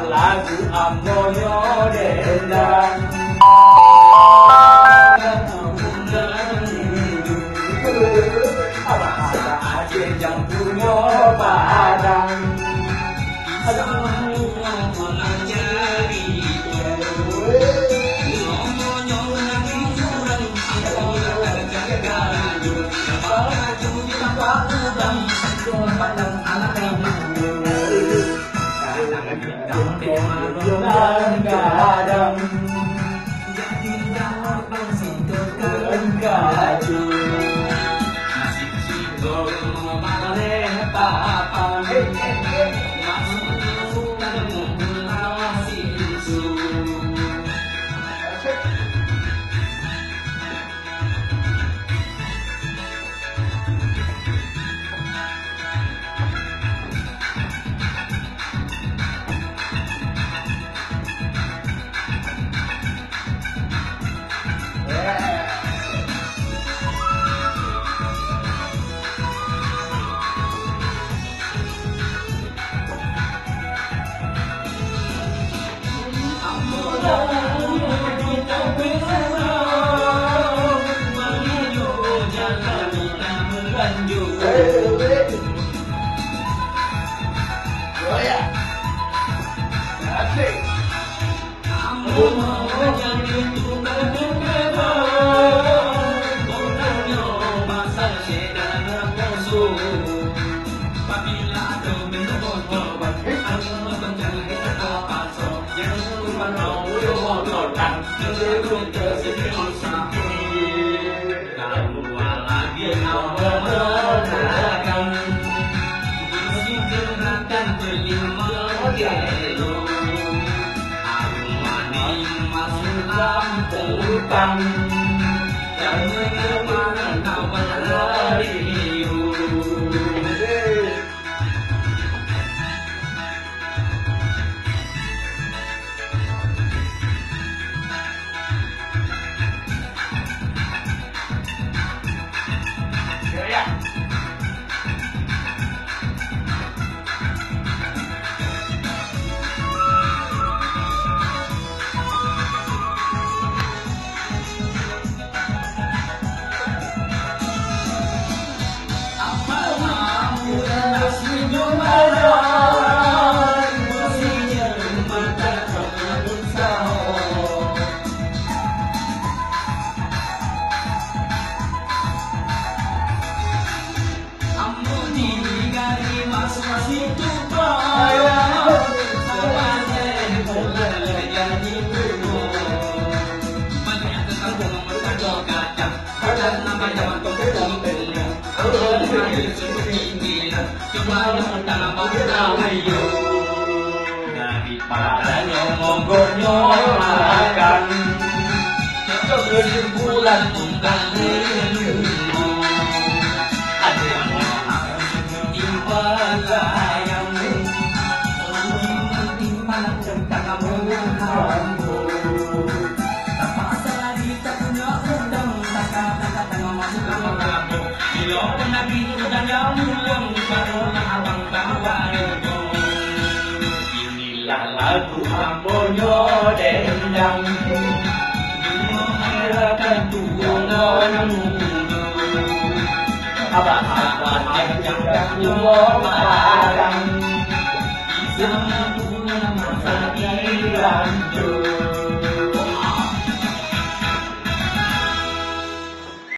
lagu Amonyo Dendang. Bahasa Aceh yang punya padang. Kadang jadi dapat sintokan kaju masih sintok boleh papan masuk dalam masih isu. Dan mengemana kawan lariu. Daripada nyomonggonyo makan kesimpulan tunggal dulu ada yang mau timbal layang timbal tentang kamu tanpa lagi tak punya undang tak kata masuk kamu bila pernah gitu dan yang mulang karena abang kawari. Lagu Amonyo Dendang menghirakan tuangan abang-abang yang punya padang bisa punya masa dilanjut.